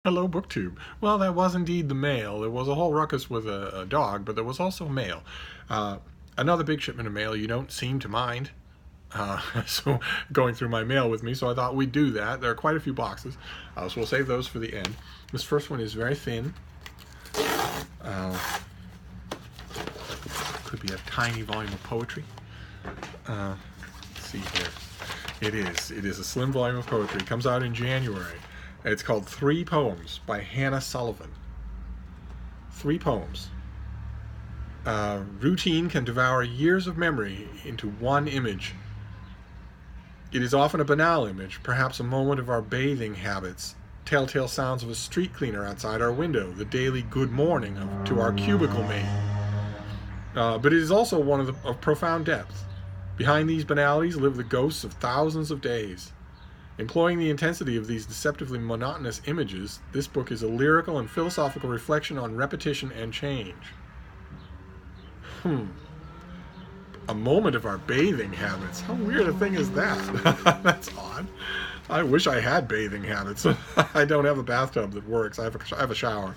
Hello, BookTube. Well, that was indeed the mail. There was a whole ruckus with a dog, but there was also mail. Another big shipment of mail you don't seem to mind. So going through my mail with me, so I thought we'd do that. There are quite a few boxes, so we'll save those for the end. This first one is very thin. Could be a tiny volume of poetry. Let's see here. It is a slim volume of poetry. It comes out in January. It's called 3 Poems by Hannah Sullivan. 3 poems. Routine can devour years of memory into one image. It is often a banal image, perhaps a moment of our bathing habits, telltale sounds of a street cleaner outside our window, the daily good morning to our cubicle mate. But it is also one of profound depth. Behind these banalities live the ghosts of thousands of days. Employing the intensity of these deceptively monotonous images, this book is a lyrical and philosophical reflection on repetition and change. A moment of our bathing habits. How weird a thing is that? That's odd. I wish I had bathing habits. I don't have a bathtub that works. I have a shower,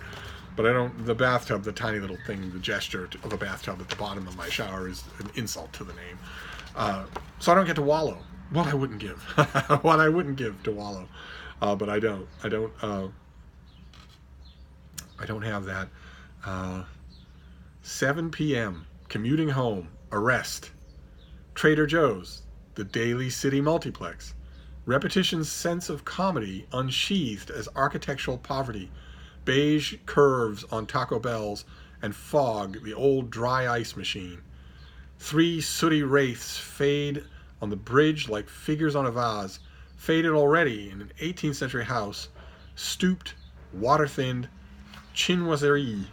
but I don't. The bathtub, the tiny little thing, the gesture of a bathtub at the bottom of my shower is an insult to the name. So I don't get to wallow. What I wouldn't give. What I wouldn't give to wallow. But I don't have that. 7 p.m. Commuting home. Arrest. Trader Joe's. The Daily City Multiplex. Repetition's sense of comedy unsheathed as architectural poverty. Beige curves on Taco Bells and fog, the old dry ice machine. 3 sooty wraiths fade on the bridge like figures on a vase, faded already in an 18th century house, stooped, water-thinned, chinoiserie.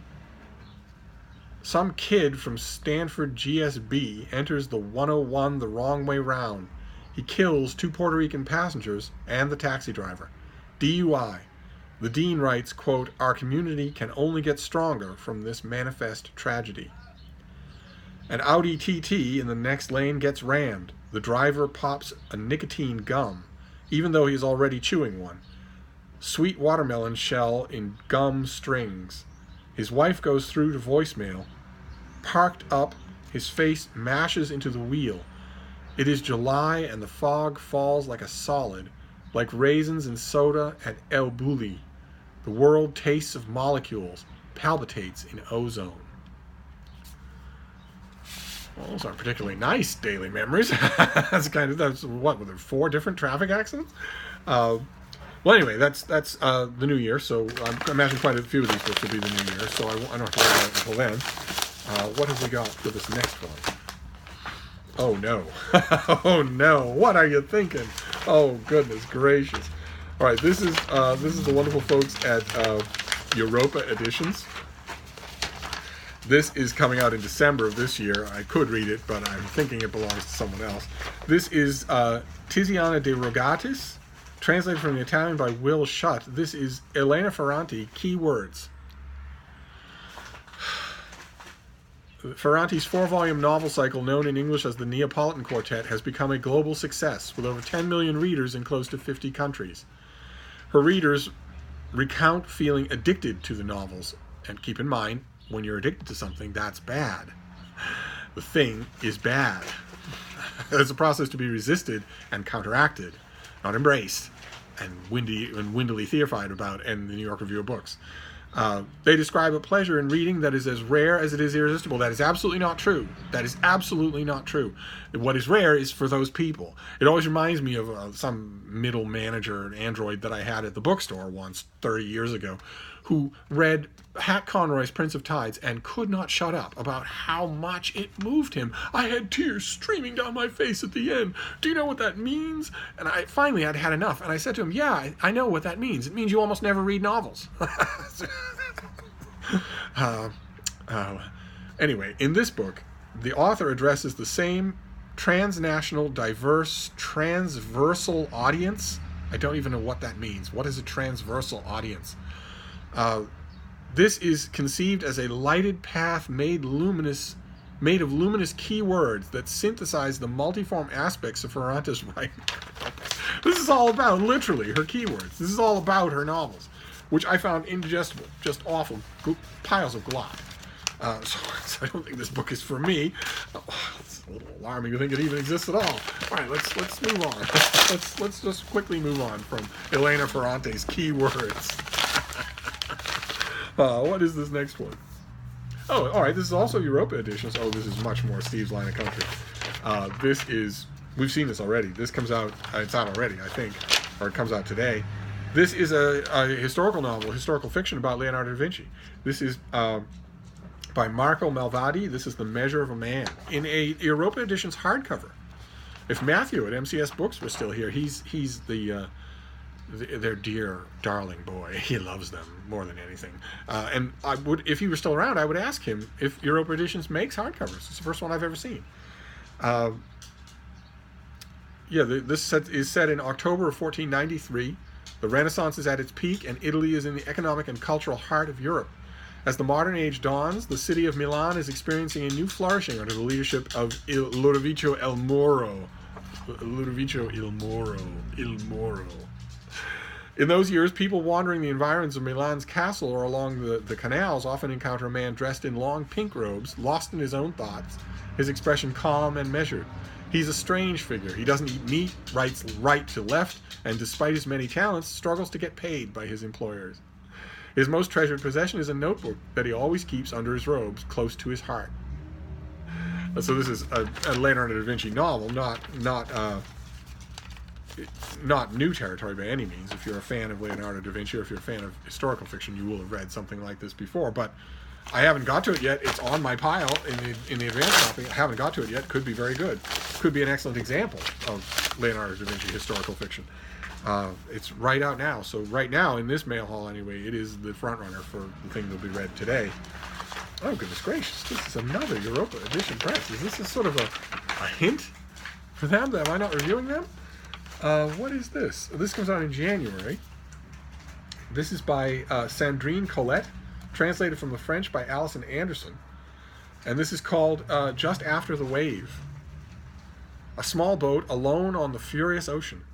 Some kid from Stanford GSB enters the 101 the wrong way round. He kills 2 Puerto Rican passengers and the taxi driver. DUI. The dean writes, quote, "Our community can only get stronger from this manifest tragedy." An Audi TT in the next lane gets rammed. The driver pops a nicotine gum, even though he's already chewing one. Sweet watermelon shell in gum strings. His wife goes through to voicemail. Parked up, his face mashes into the wheel. It is July and the fog falls like a solid, like raisins in soda at El Bulli. The world tastes of molecules, palpitates in ozone. Well, those aren't particularly nice daily memories. that's what, were there 4 different traffic accidents? Well, anyway, that's the new year, so I imagine quite a few of these books will be the new year, so I don't have to worry about it until then. What have we got for this next one? Oh no. Oh no, what are you thinking? Oh goodness gracious. All right, this is the wonderful folks at Europa Editions. This is coming out in December of this year. I could read it, but I'm thinking it belongs to someone else. This is Tiziana de Rogatis, translated from the Italian by Will Shutt. This is Elena Ferrante, Key Words. Ferrante's 4-volume novel cycle, known in English as the Neapolitan Quartet, has become a global success, with over 10 million readers in close to 50 countries. Her readers recount feeling addicted to the novels, and keep in mind, when you're addicted to something, that's bad. The thing is bad. It's a process to be resisted and counteracted, not embraced and windily theorified about in the New York Review of Books. They describe a pleasure in reading that is as rare as it is irresistible. That is absolutely not true. That is absolutely not true. What is rare is for those people. It always reminds me of some middle manager, an android that I had at the bookstore once, 30 years ago, who read Hat Conroy's Prince of Tides and could not shut up about how much it moved him. I had tears streaming down my face at the end. Do you know what that means? And I finally had had enough. And I said to him, yeah, I know what that means. It means you almost never read novels. Anyway, in this book, the author addresses the same transnational, diverse, transversal audience. I don't even know what that means. What is a transversal audience? This is conceived as a lighted path made of luminous keywords that synthesize the multiform aspects of Ferrante's writing. This is all about, literally, her keywords. This is all about her novels. which I found indigestible, just awful, piles of glop. So I don't think this book is for me. Oh, it's a little alarming to think it even exists at all. All right, let's move on. let's just quickly move on from Elena Ferrante's keywords. What is this next one? Oh, all right, this is also Europa editions. Oh, this is much more Steve's line of country. This is, we've seen this already. This comes out, it's out already, I think, or it comes out today. This is a historical novel, historical fiction about Leonardo da Vinci. This is by Marco Malvadi. This is The Measure of a Man in a Europa edition's hardcover. If Matthew at MCS Books was still here, he's their dear darling boy. He loves them more than anything. And I would, if he were still around, I would ask him if Europa Editions makes hardcovers. It's the first one I've ever seen. This is set in October of 1493. The Renaissance is at its peak, and Italy is in the economic and cultural heart of Europe. As the modern age dawns, the city of Milan is experiencing a new flourishing under the leadership of Ludovico il Moro. In those years, people wandering the environs of Milan's castle or along the canals often encounter a man dressed in long pink robes, lost in his own thoughts, his expression calm and measured. He's a strange figure. He doesn't eat meat, writes right to left, and despite his many talents, struggles to get paid by his employers. His most treasured possession is a notebook that he always keeps under his robes, close to his heart. So this is a Leonardo da Vinci novel, not new territory by any means. If you're a fan of Leonardo da Vinci, or if you're a fan of historical fiction, you will have read something like this before. But I haven't got to it yet. It's on my pile in the advanced copy. I haven't got to it yet. Could be very good. Could be an excellent example of Leonardo da Vinci historical fiction. It's right out now. So right now, in this mail haul anyway, it is the front runner for the thing that'll be read today. Oh, goodness gracious. This is another Europa edition press. Is this a sort of a hint for them? Am I not reviewing them? What is this? This comes out in January. This is by Sandrine Colette, translated from the French by Alison Anderson. And this is called Just After the Wave. A small boat alone on the furious ocean.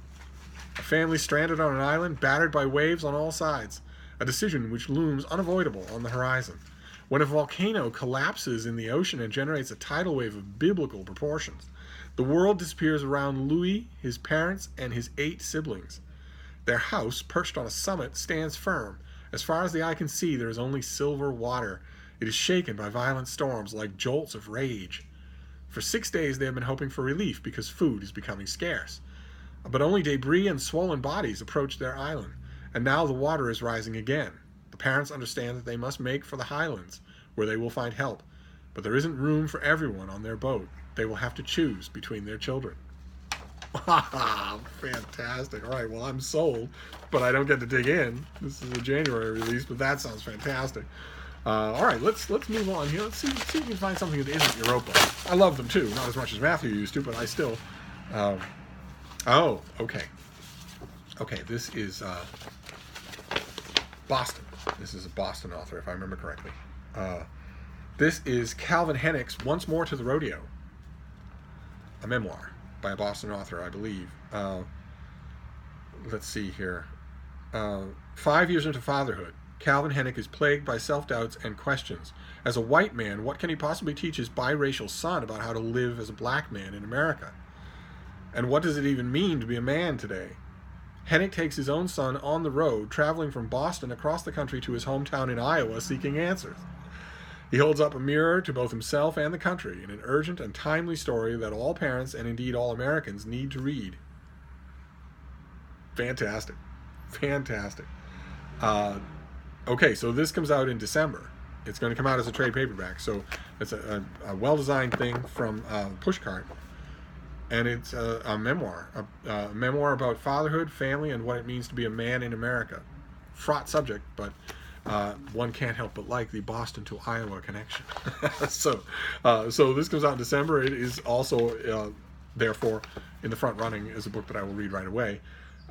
A family stranded on an island, battered by waves on all sides. A decision which looms unavoidable on the horizon. When a volcano collapses in the ocean and generates a tidal wave of biblical proportions, the world disappears around Louis, his parents, and his 8 siblings. Their house, perched on a summit, stands firm. As far as the eye can see, there is only silver water. It is shaken by violent storms like jolts of rage. For 6 days they have been hoping for relief because food is becoming scarce. But only debris and swollen bodies approach their island, and now the water is rising again. The parents understand that they must make for the highlands, where they will find help. But there isn't room for everyone on their boat. They will have to choose between their children. Fantastic. All right, well, I'm sold, but I don't get to dig in. This is a January release, but that sounds fantastic. All right, let's move on here. Let's see if we can find something that isn't Europa. I love them too, not as much as Matthew used to, but I still... Oh, okay. Okay, this is Boston. This is a Boston author, if I remember correctly. This is Calvin Hennick's Once More to the Rodeo, a memoir by a Boston author, I believe. Let's see here. 5 years into fatherhood, Calvin Hennick is plagued by self-doubts and questions. As a white man, what can he possibly teach his biracial son about how to live as a black man in America? And what does it even mean to be a man today? Hennick takes his own son on the road, traveling from Boston across the country to his hometown in Iowa, seeking answers. He holds up a mirror to both himself and the country in an urgent and timely story that all parents, and indeed all Americans, need to read. Fantastic. Fantastic. Okay, so this comes out in December. It's going to come out as a trade paperback, so it's a well-designed thing from Pushcart. And it's a memoir about fatherhood, family, and what it means to be a man in America. Fraught subject, but one can't help but like the Boston to Iowa connection. So this comes out in December. It is also, therefore, in the front running as a book that I will read right away.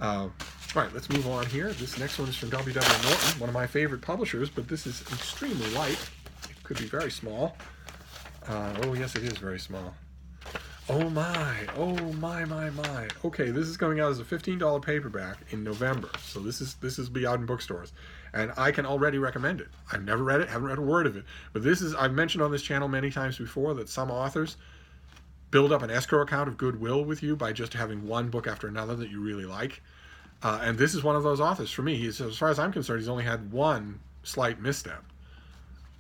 All right, let's move on here. This next one is from W.W. Norton, one of my favorite publishers, but this is extremely light. It could be very small. Oh, yes, it is very small. Oh my. Okay, this is coming out as a $15 paperback in November. So this is be out in bookstores. And I can already recommend it. I've never read it, haven't read a word of it. But I've mentioned on this channel many times before that some authors build up an escrow account of goodwill with you by just having one book after another that you really like. And this is one of those authors for me. As far as I'm concerned, he's only had one slight misstep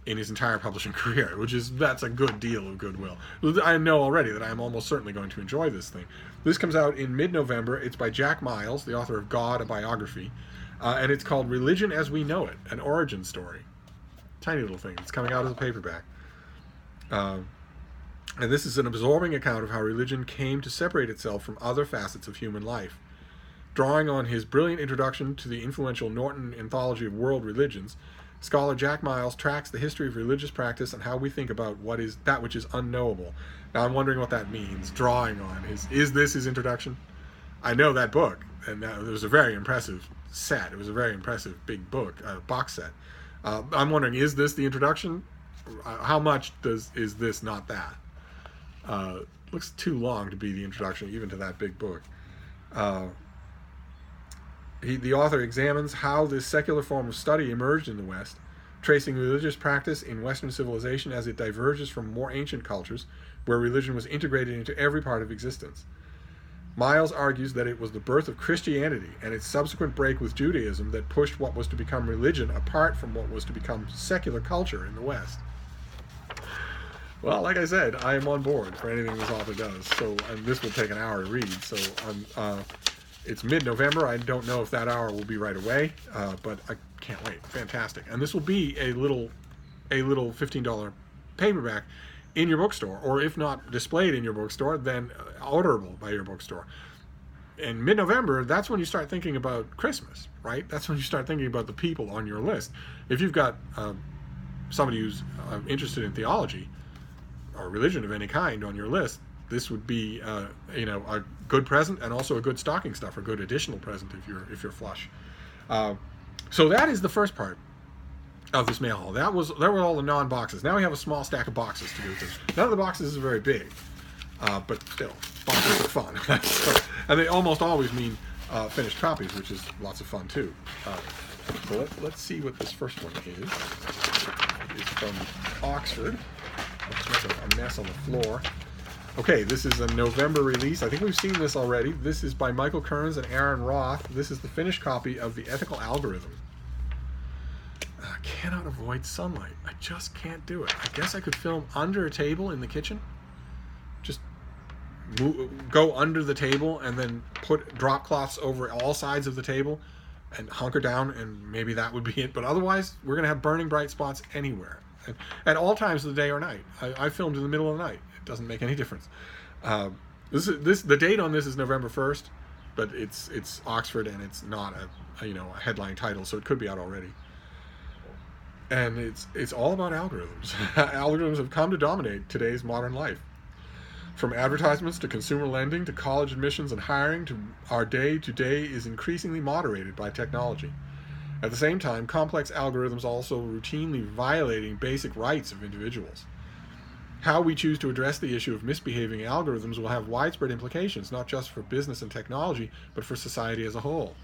in his entire publishing career, that's a good deal of goodwill. I know already that I am almost certainly going to enjoy this thing. This comes out in mid-November. It's by Jack Miles, the author of God, a Biography, and it's called Religion as We Know It, an Origin Story. Tiny little thing. It's coming out as a paperback. And this is an absorbing account of how religion came to separate itself from other facets of human life. Drawing on his brilliant introduction to the influential Norton Anthology of World Religions, scholar Jack Miles tracks the history of religious practice and how we think about that which is unknowable. Now I'm wondering what that means. Drawing on is this his introduction? I know that book, and it was a very impressive set. It was a very impressive big book, box set. I'm wondering, is this the introduction? How much is this not that? Looks too long to be the introduction, even to that big book. The author examines how this secular form of study emerged in the West, tracing religious practice in Western civilization as it diverges from more ancient cultures, where religion was integrated into every part of existence. Miles argues that it was the birth of Christianity and its subsequent break with Judaism that pushed what was to become religion apart from what was to become secular culture in the West. Well, like I said, I am on board for anything this author does. And this will take an hour to read. So it's mid-November. I don't know if that hour will be right away, but I can't wait. Fantastic. And this will be a little $15 paperback in your bookstore, or if not displayed in your bookstore, then orderable by your bookstore. In mid-November, that's when you start thinking about Christmas, right? That's when you start thinking about the people on your list. If you've got somebody who's interested in theology or religion of any kind on your list, this would be a good present, and also a good stocking stuffer, a good additional present if you're flush. So that is the first part of this mail haul. There were all the non-boxes. Now we have a small stack of boxes to do with this. None of the boxes is very big, but still, boxes are fun. And they almost always mean finished copies, which is lots of fun too. So let's see what this first one is. It's from Oxford. Let's make a mess on the floor. Okay, this is a November release. I think we've seen this already. This is by Michael Kearns and Aaron Roth. This is the finished copy of The Ethical Algorithm. I cannot avoid sunlight. I just can't do it. I guess I could film under a table in the kitchen. Just go under the table and then put drop cloths over all sides of the table and hunker down, and maybe that would be it. But otherwise, we're going to have burning bright spots anywhere. At all times of the day or night. I filmed in the middle of the night. It doesn't make any difference. The date on this is November 1st, but it's Oxford, and it's not a headline title, so it could be out already. And it's all about algorithms. Algorithms have come to dominate today's modern life. From advertisements to consumer lending to college admissions and hiring, to our day to day is increasingly moderated by technology. At the same time, complex algorithms also routinely violating basic rights of individuals. How we choose to address the issue of misbehaving algorithms will have widespread implications, not just for business and technology, but for society as a whole.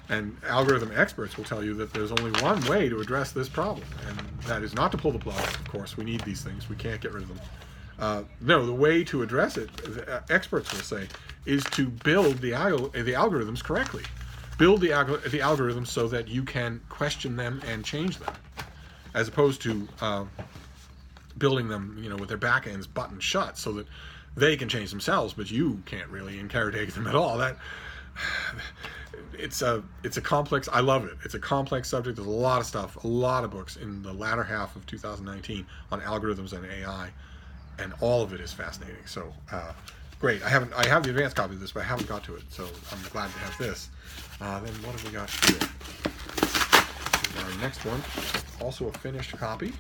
And algorithm experts will tell you that there's only one way to address this problem, and that is not to pull the plug. Of course, we need these things. We can't get rid of them. No, the way to address it, experts will say, is to build the algorithms correctly. Build the algorithms so that you can question them and change them, as opposed to building them, with their back ends buttoned shut so that they can change themselves, but you can't really interrogate them at all. It's a complex. I love it. It's a complex subject. There's a lot of stuff, a lot of books in the latter half of 2019 on algorithms and AI, and all of it is fascinating. So great. I have the advanced copy of this, but I haven't got to it, so I'm glad to have this. Then what have we got here? Our next one, also a finished copy.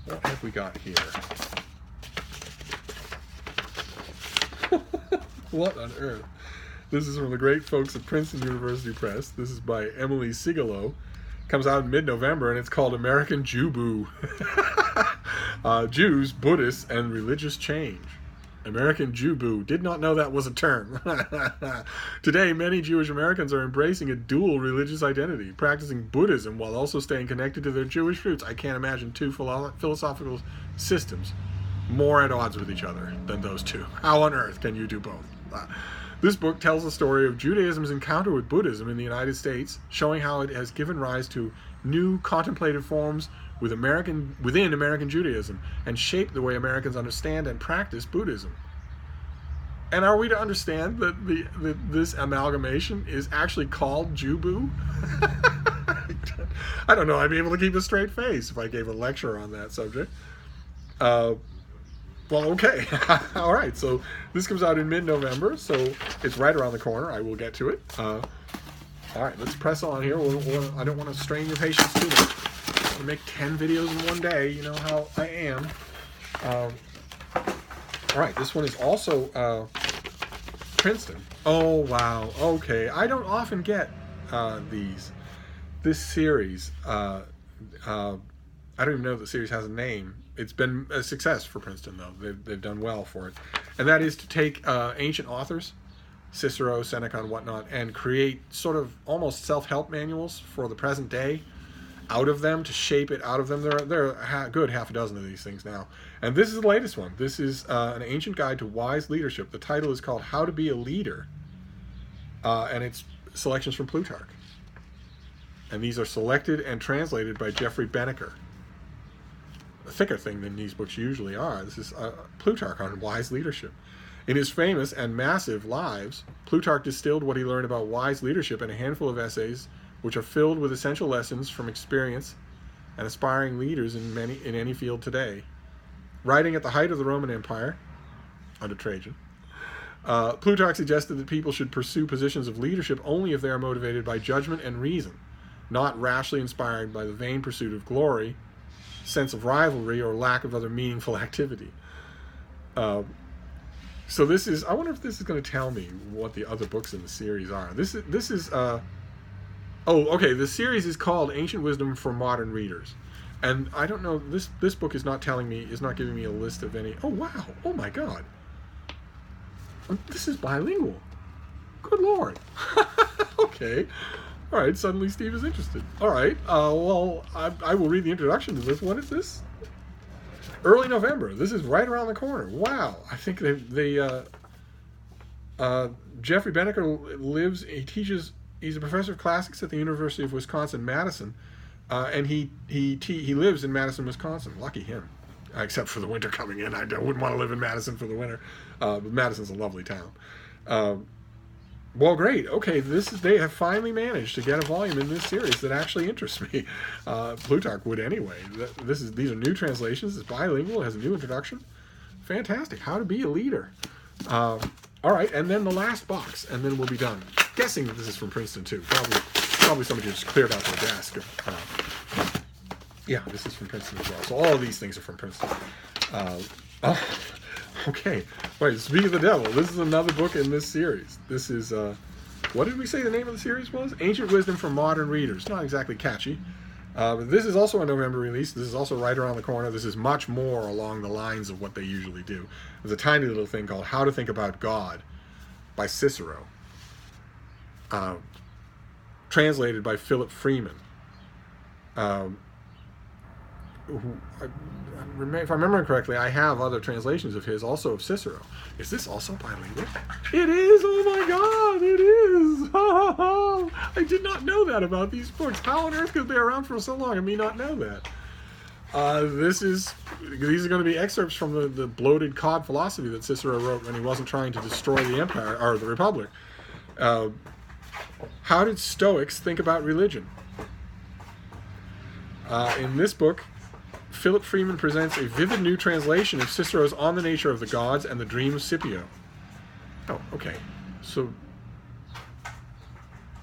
What have we got here? What on earth? This is from the great folks at Princeton University Press. This is by Emily Sigelow. Comes out in mid-November, and it's called American Jew Boo. Jews, Buddhists, and Religious Change. American Jew-boo. Did not know that was a term. Today, many Jewish Americans are embracing a dual religious identity, practicing Buddhism while also staying connected to their Jewish roots. I can't imagine two philosophical systems more at odds with each other than those two. How on earth can you do both? This book tells the story of Judaism's encounter with Buddhism in the United States, showing how it has given rise to new contemplative forms within American Judaism and shaped the way Americans understand and practice Buddhism. And are we to understand that this amalgamation is actually called Jew-boo? I don't know. I'd be able to keep a straight face if I gave a lecture on that subject. Well, okay. All right. So this comes out in mid-November, so it's right around the corner. I will get to it. All right. Let's press on here. I don't want to strain your patience too much. I want to make 10 videos in one day. You know how I am. All right. This one is also Princeton. Oh, wow. Okay. I don't often get this series. I don't even know if the series has a name. It's been a success for Princeton, though. They've done well for it. And that is to take ancient authors, Cicero, Seneca, and whatnot, and create sort of almost self-help manuals for the present day out of them, to shape it out of them. There are a good half a dozen of these things now. And this is the latest one. This is an ancient guide to wise leadership. The title is called How to Be a Leader. And it's selections from Plutarch. And these are selected and translated by Jeffrey Benneker. A thicker thing than these books usually are. This is Plutarch on wise leadership. In his famous and massive Lives, Plutarch distilled what he learned about wise leadership in a handful of essays, which are filled with essential lessons from experience and aspiring leaders in any field today. Writing at the height of the Roman Empire, under Trajan, Plutarch suggested that people should pursue positions of leadership only if they are motivated by judgment and reason, not rashly inspired by the vain pursuit of glory, sense of rivalry, or lack of other meaningful activity. So this is, I wonder if this is going to tell me what the other books in the series are. This is oh, okay, the series is called Ancient Wisdom for Modern Readers. And I don't know, this book is not giving me a list of any. Oh, wow. Oh, my God. This is bilingual. Good Lord. Okay. All right, suddenly Steve is interested. All right, well, I will read the introduction to this. What is this? Early November. This is right around the corner. Wow. I think Jeffrey Benneker he's a professor of classics at the University of Wisconsin-Madison, and he lives in Madison, Wisconsin. Lucky him. Except for the winter coming in. I wouldn't want to live in Madison for the winter. But Madison's a lovely town. Well, great. Okay, they have finally managed to get a volume in this series that actually interests me. Plutarch would anyway. These are new translations. It's bilingual. It has a new introduction. Fantastic. How to Be a Leader. All right, and then the last box, and then we'll be done. Guessing that this is from Princeton too. Probably somebody just cleared out their desk. Yeah, this is from Princeton as well. So all of these things are from Princeton. Okay. Wait, Speak of the Devil. This is another book in this series. This is, what did we say the name of the series was? Ancient Wisdom for Modern Readers. Not exactly catchy. But this is also a November release. This is also right around the corner. This is much more along the lines of what they usually do. There's a tiny little thing called How to Think About God by Cicero. Translated by Philip Freeman. If I remember correctly, I have other translations of his, also of Cicero. Is this also bilingual? It is! Oh my God, it is! I did not know that about these books. How on earth could they be around for so long and me not know that? These are going to be excerpts from the bloated cod philosophy that Cicero wrote when he wasn't trying to destroy the empire, or the Republic. How did Stoics think about religion? In this book, Philip Freeman presents a vivid new translation of Cicero's On the Nature of the Gods and the Dream of Scipio. Oh, okay. So,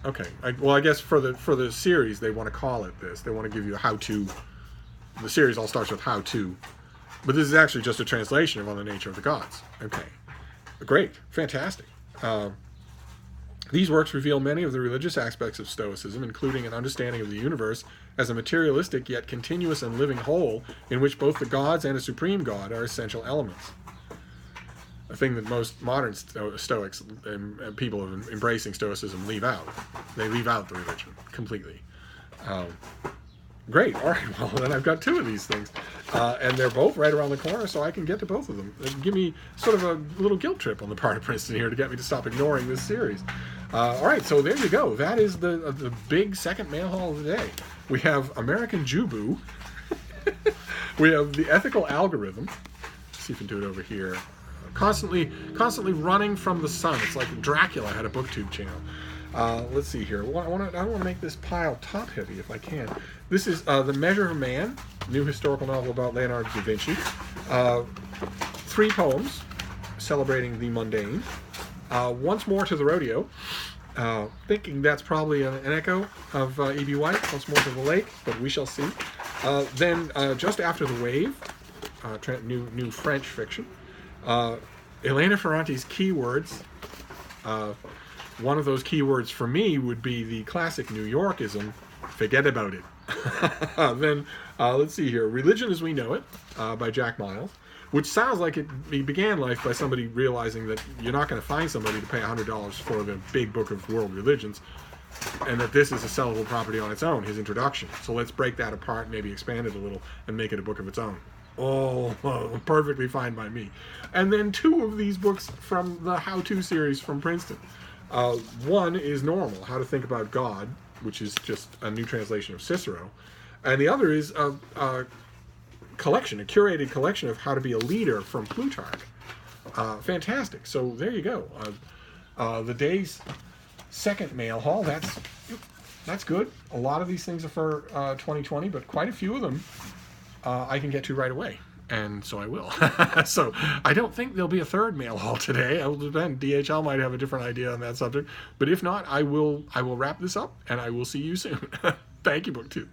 okay. I guess for the series, they want to call it this. They want to give you a how-to. The series all starts with how-to. But this is actually just a translation of On the Nature of the Gods. Okay. Great. Fantastic. These works reveal many of the religious aspects of Stoicism, including an understanding of the universe as a materialistic yet continuous and living whole in which both the gods and a supreme god are essential elements. a thing that most modern Stoics and people embracing Stoicism leave out. They leave out the religion completely. Great. All right. Well, then I've got 2 of these things, and they're both right around the corner, so I can get to both of them. It'd give me sort of a little guilt trip on the part of Princeton here to get me to stop ignoring this series. All right. So there you go. That is the big second mail haul of the day. We have American Jubu. We have The Ethical Algorithm. Let's see if we can do it over here. Constantly running from the sun. It's like Dracula had a booktube channel. Let's see here. I want to make this pile top heavy if I can. This is The Measure of Man, new historical novel about Leonardo da Vinci. 3 poems celebrating the mundane. Once More to the Rodeo. Thinking that's probably an echo of E.B. White, Once More to the Lake, but we shall see. Then Just After the Wave, new French fiction. Elena Ferrante's Keywords. One of those keywords for me would be the classic New Yorkism, forget about it. Then, let's see here, Religion as We Know It, by Jack Miles, which sounds like he began life by somebody realizing that you're not going to find somebody to pay $100 for the big book of world religions, and that this is a sellable property on its own, his introduction. So let's break that apart, maybe expand it a little, and make it a book of its own. Oh, perfectly fine by me. And then 2 of these books from the how-to series from Princeton. One is Normal, How to Think About God, which is just a new translation of Cicero. And the other is a collection, a curated collection of How to Be a Leader from Plutarch. Fantastic. So there you go. The day's second mail haul, that's good. A lot of these things are for 2020, but quite a few of them I can get to right away. And so I will. So I don't think there'll be a third mail haul today. It will depend. DHL might have a different idea on that subject. But if not, I will wrap this up, and I will see you soon. Thank you, BookTube.